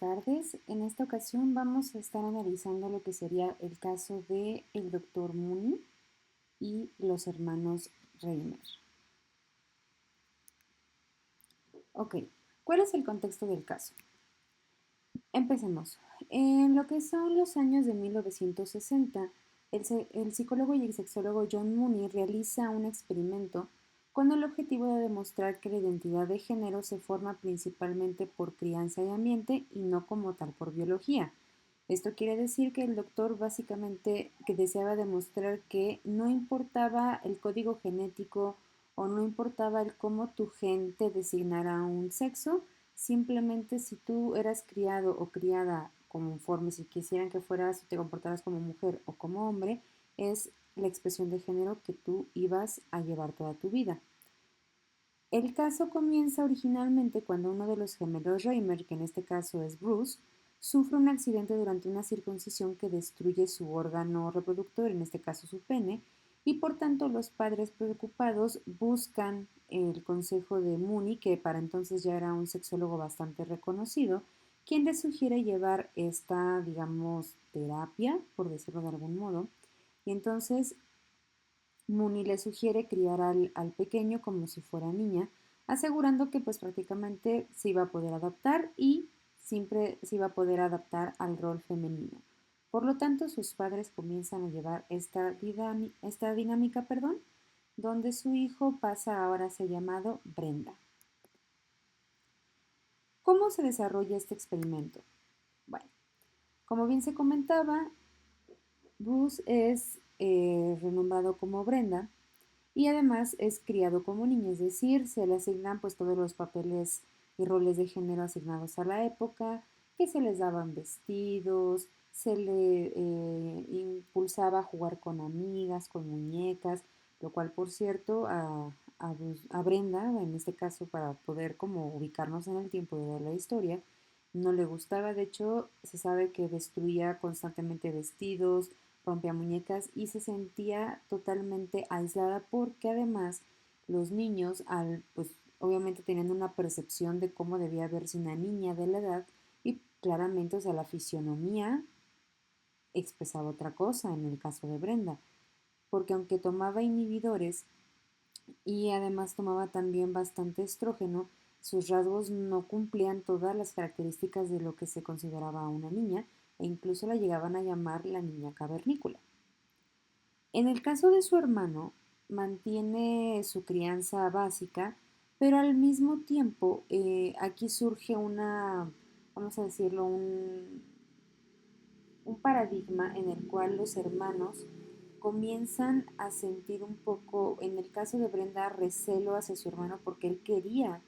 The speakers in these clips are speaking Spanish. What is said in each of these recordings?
Tardes. En esta ocasión vamos a estar analizando lo que sería el caso de el doctor Mooney y los hermanos Reimer. Ok, ¿cuál es el contexto del caso? Empecemos. En lo que son los años de 1960, el psicólogo y el sexólogo John Mooney realiza un experimento con el objetivo de demostrar que la identidad de género se forma principalmente por crianza y ambiente y no como tal por biología. Esto quiere decir que el doctor básicamente que deseaba demostrar que no importaba el código genético o no importaba el cómo tu gen te designara un sexo, simplemente si tú eras criado o criada conforme si quisieran que fueras, te comportaras como mujer o como hombre, es la expresión de género que tú ibas a llevar toda tu vida. El caso comienza originalmente cuando uno de los gemelos Reimer, que en este caso es Bruce, sufre un accidente durante una circuncisión que destruye su órgano reproductor, en este caso su pene, y por tanto los padres preocupados buscan el consejo de Mooney, que para entonces ya era un sexólogo bastante reconocido, quien les sugiere llevar esta, digamos, terapia, por decirlo de algún modo, y entonces Mooney le sugiere criar al pequeño como si fuera niña, asegurando que pues prácticamente se iba a poder adaptar y siempre se iba a poder adaptar al rol femenino. Por lo tanto, sus padres comienzan a llevar esta dinámica, donde su hijo pasa ahora a ser llamado Brenda. ¿Cómo se desarrolla este experimento? Bueno, como bien se comentaba, Bruce es renombrado como Brenda y además es criado como niño, es decir, se le asignan pues todos los papeles y roles de género asignados a la época, que se les daban vestidos, se le impulsaba a jugar con amigas, con muñecas, lo cual por cierto a Brenda, en este caso para poder como ubicarnos en el tiempo de la historia, no le gustaba, de hecho se sabe que destruía constantemente vestidos, rompía muñecas y se sentía totalmente aislada porque además los niños, pues obviamente tenían una percepción de cómo debía verse una niña de la edad y claramente, o sea, la fisionomía expresaba otra cosa en el caso de Brenda, porque aunque tomaba inhibidores y además tomaba también bastante estrógeno, sus rasgos no cumplían todas las características de lo que se consideraba una niña e incluso la llegaban a llamar la niña cavernícola. En el caso de su hermano, mantiene su crianza básica, pero al mismo tiempo aquí surge vamos a decirlo, un paradigma en el cual los hermanos comienzan a sentir un poco, en el caso de Brenda, recelo hacia su hermano porque él quería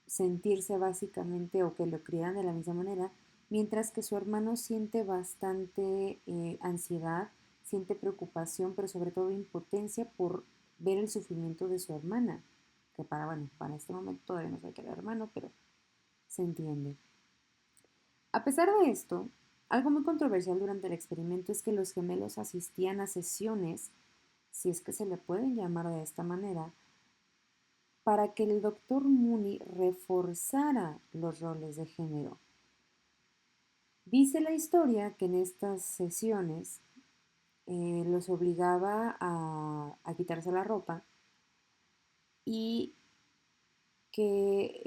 sentirse básicamente o que lo criaran de la misma manera, mientras que su hermano siente bastante ansiedad, siente preocupación, pero sobre todo impotencia por ver el sufrimiento de su hermana, que para este momento todavía no sabe que era hermano, pero se entiende. A pesar de esto, algo muy controversial durante el experimento es que los gemelos asistían a sesiones, si es que se le pueden llamar de esta manera, para que el doctor Mooney reforzara los roles de género. Dice la historia que en estas sesiones los obligaba a quitarse la ropa y que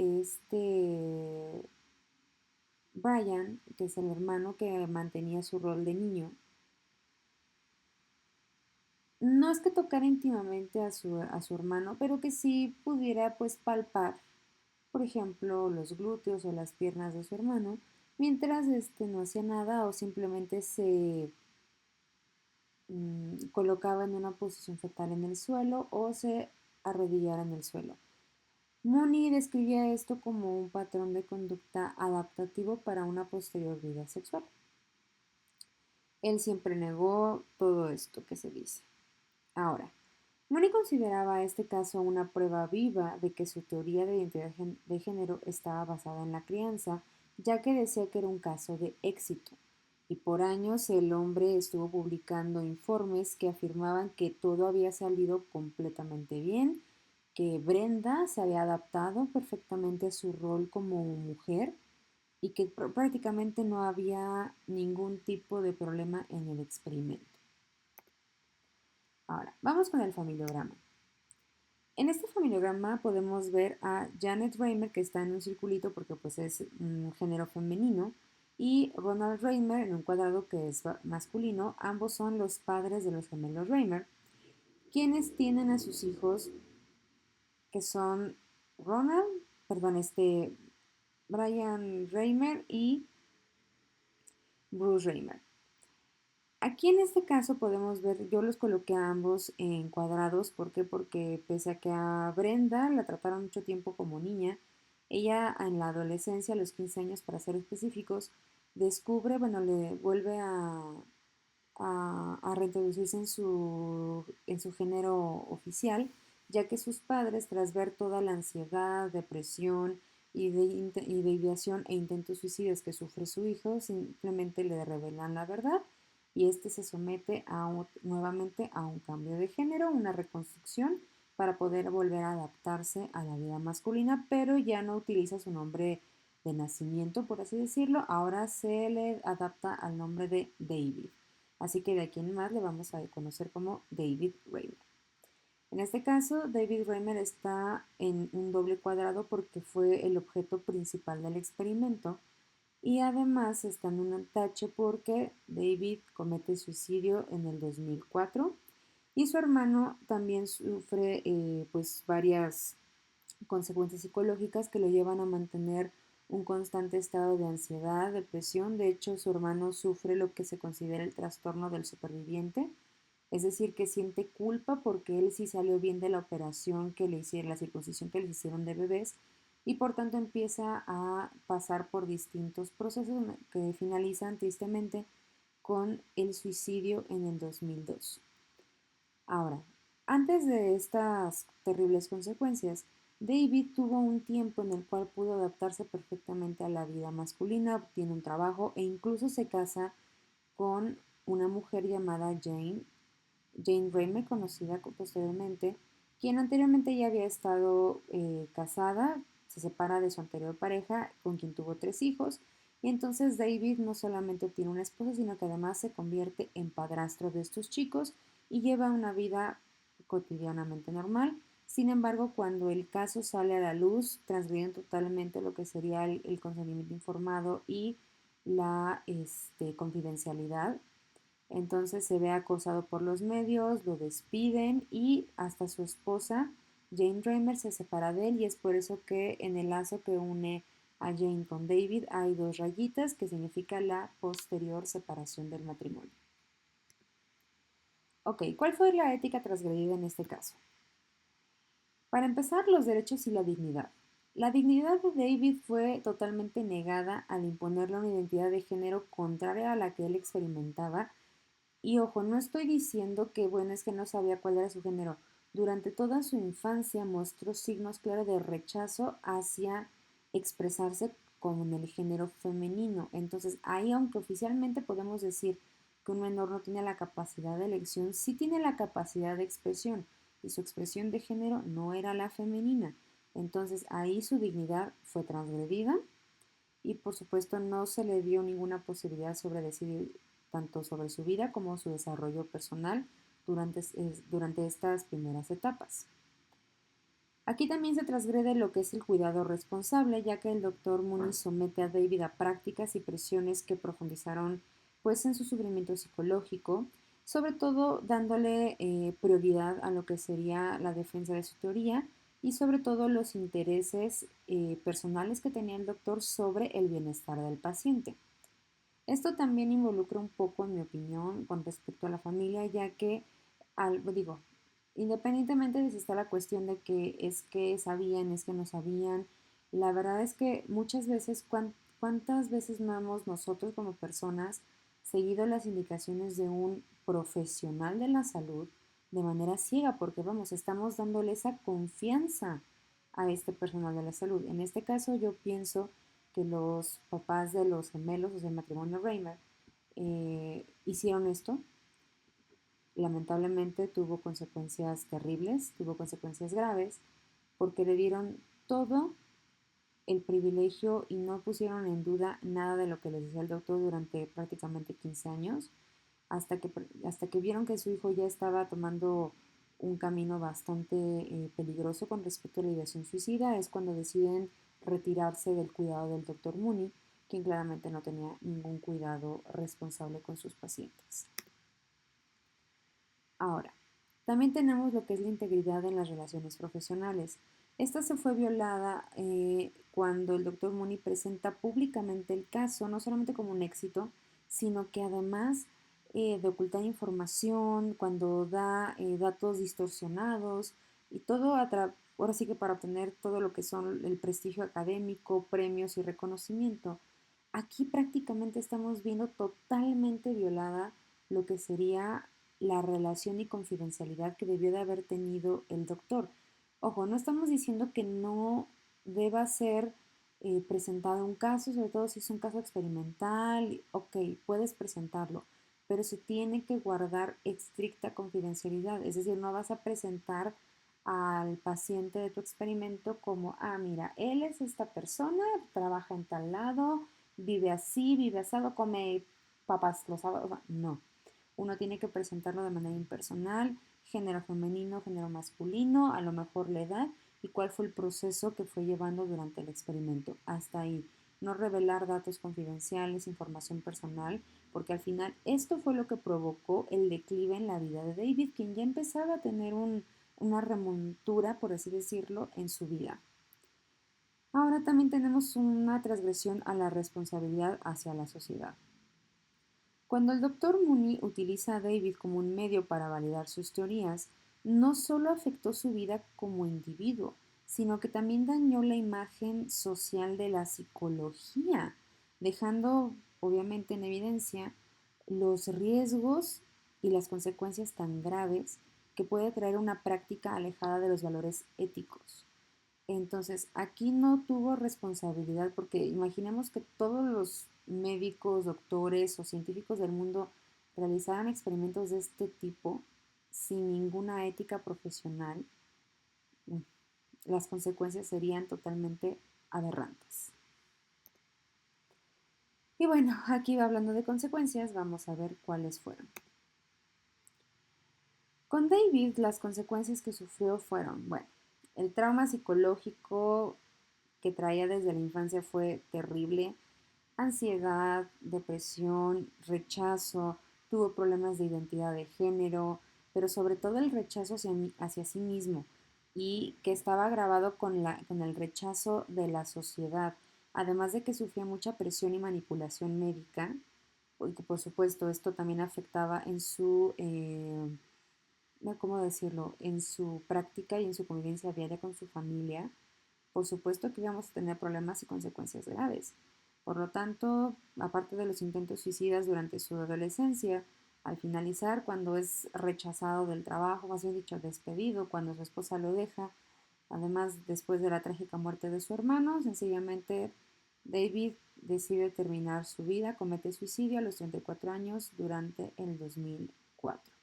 Brian, que es el hermano que mantenía su rol de niño, no es que tocara íntimamente a su hermano, pero que sí pudiera pues palpar, por ejemplo, los glúteos o las piernas de su hermano, mientras no hacía nada o simplemente se colocaba en una posición fetal en el suelo o se arrodillara en el suelo. Mooney describía esto como un patrón de conducta adaptativo para una posterior vida sexual. Él siempre negó todo esto que se dice. Ahora, Mooney consideraba este caso una prueba viva de que su teoría de identidad de género estaba basada en la crianza, ya que decía que era un caso de éxito. Y por años el hombre estuvo publicando informes que afirmaban que todo había salido completamente bien que Brenda se había adaptado perfectamente a su rol como mujer y que prácticamente no había ningún tipo de problema en el experimento. Ahora, vamos con el familiograma. En este familiograma podemos ver a Janet Raymer, que está en un circulito porque pues es un género femenino, y Ronald Raymer en un cuadrado que es masculino. Ambos son los padres de los gemelos Raymer, quienes tienen a sus hijos que son Ronald, perdón, Brian Raymer y Bruce Raymer. Aquí en este caso podemos ver, yo los coloqué a ambos en cuadrados, ¿por qué? Porque pese a que a Brenda la trataron mucho tiempo como niña, ella en la adolescencia, a los 15 años para ser específicos, descubre, bueno, le vuelve a reintroducirse en su género oficial, ya que sus padres, tras ver toda la ansiedad, depresión y de ideación e intentos suicidas que sufre su hijo, simplemente le revelan la verdad y este se somete nuevamente a un cambio de género, una reconstrucción para poder volver a adaptarse a la vida masculina, pero ya no utiliza su nombre de nacimiento, por así decirlo, ahora se le adapta al nombre de David. Así que de aquí en más le vamos a conocer como David Raymer. En este caso, David Raymer está en un doble cuadrado porque fue el objeto principal del experimento y además está en un tache porque David comete suicidio en el 2004 y su hermano también sufre pues varias consecuencias psicológicas que lo llevan a mantener un constante estado de ansiedad, depresión. De hecho, su hermano sufre lo que se considera el trastorno del superviviente, es decir, que siente culpa porque él sí salió bien de la operación que le hicieron, la circuncisión que le hicieron de bebés, y por tanto empieza a pasar por distintos procesos que finalizan tristemente con el suicidio en el 2002. Ahora, antes de estas terribles consecuencias, David tuvo un tiempo en el cual pudo adaptarse perfectamente a la vida masculina, obtiene un trabajo e incluso se casa con una mujer llamada Jane Raymer, conocida posteriormente, quien anteriormente ya había estado casada, se separa de su anterior pareja, con quien tuvo 3 hijos, y entonces David no solamente obtiene una esposa, sino que además se convierte en padrastro de estos chicos y lleva una vida cotidianamente normal. Sin embargo, cuando el caso sale a la luz, transgrediendo totalmente lo que sería el consentimiento informado y la confidencialidad, entonces se ve acosado por los medios, lo despiden y hasta su esposa, Jane Raymer, se separa de él y es por eso que en el lazo que une a Jane con David hay 2 rayitas que significa la posterior separación del matrimonio. Ok, ¿cuál fue la ética transgredida en este caso? Para empezar, los derechos y la dignidad. La dignidad de David fue totalmente negada al imponerle una identidad de género contraria a la que él experimentaba. Y ojo, no estoy diciendo que, bueno, es que no sabía cuál era su género. Durante toda su infancia mostró signos claros de rechazo hacia expresarse como en el género femenino. Entonces, ahí, aunque oficialmente podemos decir que un menor no tiene la capacidad de elección, sí tiene la capacidad de expresión. Y su expresión de género no era la femenina. Entonces, ahí su dignidad fue transgredida y por supuesto no se le dio ninguna posibilidad sobre decidir tanto sobre su vida como su desarrollo personal durante estas primeras etapas. Aquí también se transgrede lo que es el cuidado responsable, ya que el doctor Mooney somete a David a prácticas y presiones que profundizaron pues en su sufrimiento psicológico, sobre todo dándole prioridad a lo que sería la defensa de su teoría y sobre todo los intereses personales que tenía el doctor sobre el bienestar del paciente. Esto también involucra un poco, en mi opinión, con respecto a la familia, ya que, digo, independientemente de si está la cuestión de que es que sabían, es que no sabían, la verdad es que muchas veces, ¿cuántas veces no hemos nosotros como personas seguido las indicaciones de un profesional de la salud de manera ciega? Porque vamos, estamos dándole esa confianza a este personal de la salud. En este caso yo pienso que los papás de los gemelos, o sea, el matrimonio Raymer, hicieron esto. Lamentablemente tuvo consecuencias terribles, tuvo consecuencias graves, porque le dieron todo el privilegio y no pusieron en duda nada de lo que les decía el doctor durante prácticamente 15 años, hasta que vieron que su hijo ya estaba tomando un camino bastante peligroso con respecto a la ideación suicida, es cuando deciden retirarse del cuidado del doctor Mooney, quien claramente no tenía ningún cuidado responsable con sus pacientes. Ahora, también tenemos lo que es la integridad en las relaciones profesionales. Esta se fue violada cuando el doctor Mooney presenta públicamente el caso, no solamente como un éxito, sino que además de ocultar información, cuando da datos distorsionados y todo ahora sí que para obtener todo lo que son el prestigio académico, premios y reconocimiento. Aquí prácticamente estamos viendo totalmente violada lo que sería la relación y confidencialidad que debió de haber tenido el doctor. Ojo, no estamos diciendo que no deba ser presentado un caso, sobre todo si es un caso experimental, ok, puedes presentarlo, pero se tiene que guardar estricta confidencialidad, es decir, no vas a presentar al paciente de tu experimento como, ah, mira, él es esta persona, trabaja en tal lado, vive así, vive asado, come papas los sábados, no. Uno tiene que presentarlo de manera impersonal, género femenino, género masculino, a lo mejor la edad y cuál fue el proceso que fue llevando durante el experimento. Hasta ahí. No revelar datos confidenciales, información personal, porque al final esto fue lo que provocó el declive en la vida de David, quien ya empezaba a tener una remontura, por así decirlo, en su vida. Ahora también tenemos una transgresión a la responsabilidad hacia la sociedad. Cuando el doctor Mooney utiliza a David como un medio para validar sus teorías, no solo afectó su vida como individuo, sino que también dañó la imagen social de la psicología, dejando obviamente en evidencia los riesgos y las consecuencias tan graves que puede traer una práctica alejada de los valores éticos. Entonces, aquí no tuvo responsabilidad porque imaginemos que todos los médicos, doctores o científicos del mundo realizaran experimentos de este tipo sin ninguna ética profesional, las consecuencias serían totalmente aberrantes. Y bueno, aquí hablando de consecuencias, vamos a ver cuáles fueron. Con David, las consecuencias que sufrió fueron, bueno, el trauma psicológico que traía desde la infancia fue terrible. Ansiedad, depresión, rechazo, tuvo problemas de identidad de género, pero sobre todo el rechazo hacia sí mismo y que estaba agravado con el rechazo de la sociedad, además de que sufría mucha presión y manipulación médica, porque por supuesto esto también afectaba en su, ¿cómo decirlo?, en su práctica y en su convivencia diaria con su familia. Por supuesto que íbamos a tener problemas y consecuencias graves. Por lo tanto, aparte de los intentos suicidas durante su adolescencia, al finalizar, cuando es rechazado del trabajo, más bien dicho, despedido, cuando su esposa lo deja, además después de la trágica muerte de su hermano, sencillamente David decide terminar su vida, comete suicidio a los 34 años durante el 2004.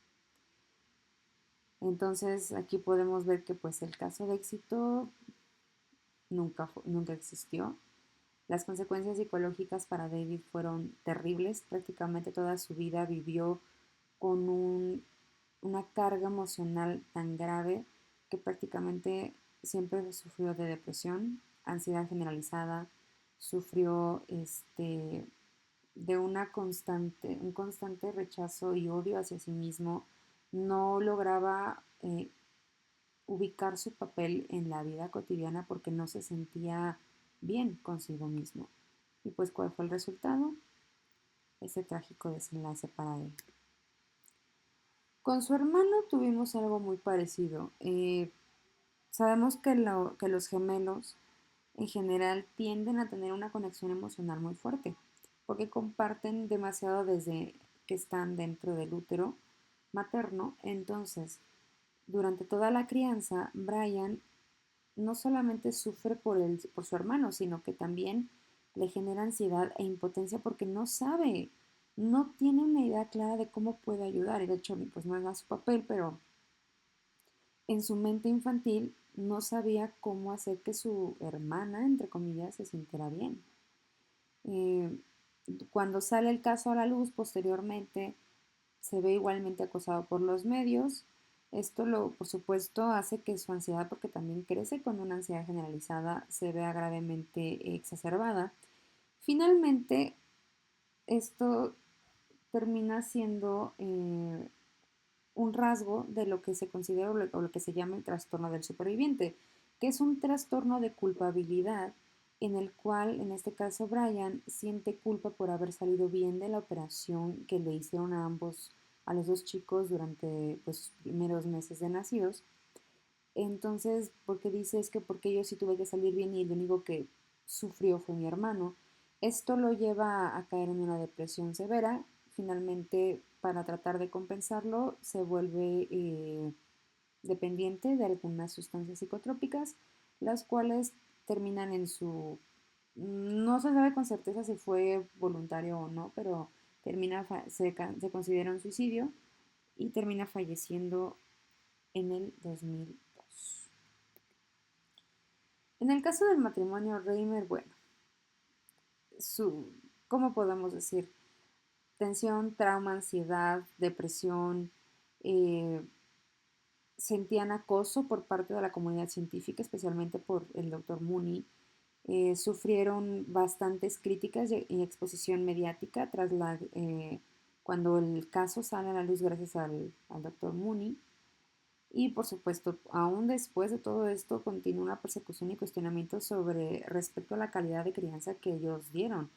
Entonces aquí podemos ver que pues el caso de éxito nunca existió. Las consecuencias psicológicas para David fueron terribles. Prácticamente toda su vida vivió con una carga emocional tan grave que prácticamente siempre sufrió de depresión, ansiedad generalizada, sufrió de un constante rechazo y odio hacia sí mismo. No lograba ubicar su papel en la vida cotidiana porque no se sentía bien consigo mismo. Y pues, ¿cuál fue el resultado? Ese trágico desenlace para él. Con su hermano tuvimos algo muy parecido. Sabemos que los gemelos en general tienden a tener una conexión emocional muy fuerte porque comparten demasiado desde que están dentro del útero materno. Entonces, durante toda la crianza, Brian no solamente sufre por su hermano, sino que también le genera ansiedad e impotencia porque no sabe, no tiene una idea clara de cómo puede ayudar. Y de hecho, pues no es su papel, pero en su mente infantil no sabía cómo hacer que su hermana, entre comillas, se sintiera bien. Eh, Cuando sale el caso a la luz posteriormente, se ve igualmente acosado por los medios. Por supuesto, hace que su ansiedad, porque también crece con una ansiedad generalizada, se vea gravemente exacerbada. Finalmente, esto termina siendo un rasgo de lo que se considera o lo que se llama el trastorno del superviviente, que es un trastorno de culpabilidad en el cual, en este caso, Brian siente culpa por haber salido bien de la operación que le hicieron a los dos chicos durante pues, sus primeros meses de nacidos. Entonces, porque dice es que porque yo sí tuve que salir bien y el único que sufrió fue mi hermano. Esto lo lleva a caer en una depresión severa. Finalmente, para tratar de compensarlo, se vuelve dependiente de algunas sustancias psicotrópicas, las cuales terminan en su... No se sabe con certeza si fue voluntario o no, pero se considera un suicidio y termina falleciendo en el 2002. En el caso del matrimonio Reimer, bueno, su, ¿cómo podemos decir? Tensión, trauma, ansiedad, depresión, eh, sentían acoso por parte de la comunidad científica, especialmente por el doctor Mooney. Sufrieron bastantes críticas y exposición mediática cuando el caso sale a la luz gracias al doctor Mooney. Y por supuesto, aún después de todo esto, continúa una persecución y cuestionamiento sobre respecto a la calidad de crianza que ellos dieron.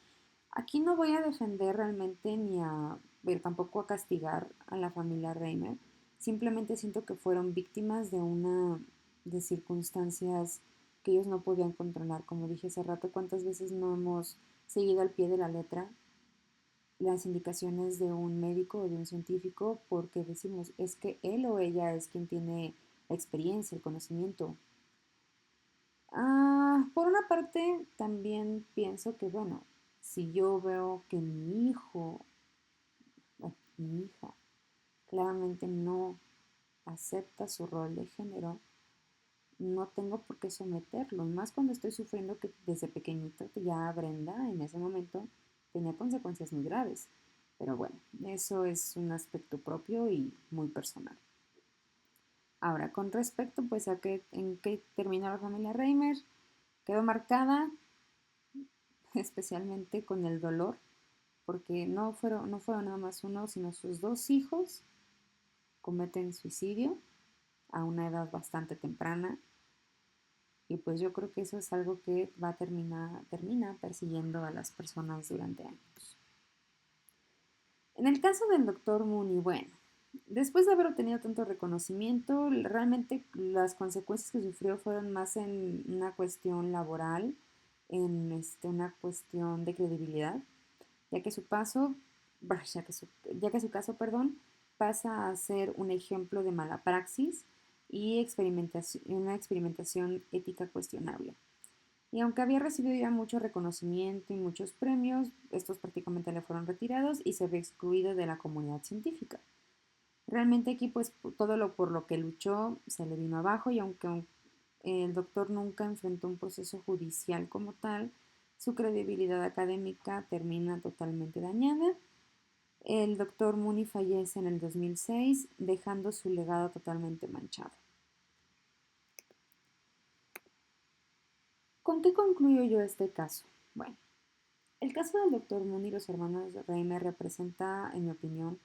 Aquí no voy a defender realmente ni a ver tampoco a castigar a la familia Reimer. Simplemente siento que fueron víctimas de circunstancias que ellos no podían controlar. Como dije hace rato, cuántas veces no hemos seguido al pie de la letra las indicaciones de un médico o de un científico porque decimos es que él o ella es quien tiene la experiencia, el conocimiento. Por una parte, también pienso que, bueno, si yo veo que mi hijo, mi hija, claramente no acepta su rol de género, no tengo por qué someterlo, más cuando estoy sufriendo que desde pequeñito ya Brenda en ese momento tenía consecuencias muy graves. Pero bueno, eso es un aspecto propio y muy personal. Ahora, con respecto pues en qué terminó la familia Reimer, quedó marcada especialmente con el dolor, porque no fueron nada más uno, sino sus dos hijos cometen suicidio a una edad bastante temprana. Y pues yo creo que eso es algo que termina persiguiendo a las personas durante años. En el caso del doctor Mooney, bueno, después de haber obtenido tanto reconocimiento, realmente las consecuencias que sufrió fueron más en una cuestión laboral, en una cuestión de credibilidad, ya que su paso, ya que su caso, perdón, pasa a ser un ejemplo de mala praxis y una experimentación ética cuestionable. Y aunque había recibido ya mucho reconocimiento y muchos premios, estos prácticamente le fueron retirados y se ve excluido de la comunidad científica. Realmente aquí pues todo lo por lo que luchó se le vino abajo y aunque el doctor nunca enfrentó un proceso judicial como tal, su credibilidad académica termina totalmente dañada. El doctor Mooney fallece en el 2006, dejando su legado totalmente manchado. ¿Con qué concluyo yo este caso? Bueno, el caso del doctor Mooney y los hermanos Reimer representa, en mi opinión,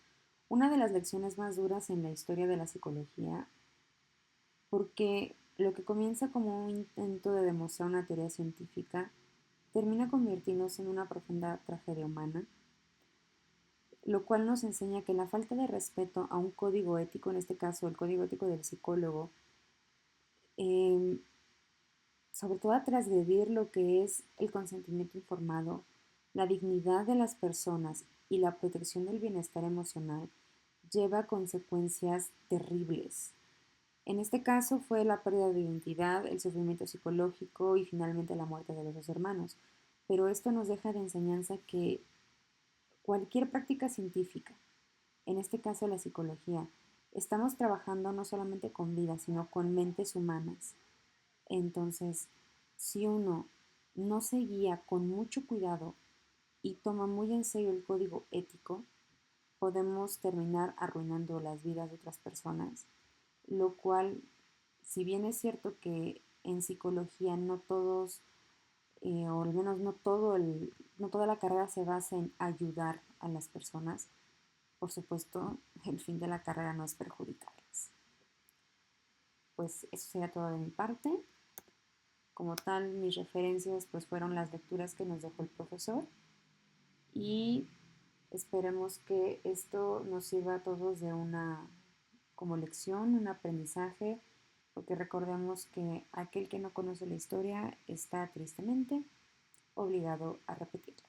una de las lecciones más duras en la historia de la psicología, porque lo que comienza como un intento de demostrar una teoría científica termina convirtiéndose en una profunda tragedia humana, lo cual nos enseña que la falta de respeto a un código ético, en este caso el código ético del psicólogo, eh, sobre todo a transgredir lo que es el consentimiento informado, la dignidad de las personas y la protección del bienestar emocional, lleva a consecuencias terribles. En este caso fue la pérdida de identidad, el sufrimiento psicológico y finalmente la muerte de los dos hermanos. Pero esto nos deja de enseñanza que cualquier práctica científica, en este caso la psicología, estamos trabajando no solamente con vidas, sino con mentes humanas. Entonces, si uno no se guía con mucho cuidado y toma muy en serio el código ético, podemos terminar arruinando las vidas de otras personas, lo cual, si bien es cierto que en psicología no todos, o al menos no toda la carrera se basa en ayudar a las personas, por supuesto, el fin de la carrera no es perjudicarles. Pues eso sería todo de mi parte. Como tal, mis referencias pues fueron las lecturas que nos dejó el profesor y esperemos que esto nos sirva a todos de una como lección, un aprendizaje, porque recordemos que aquel que no conoce la historia está tristemente obligado a repetirla.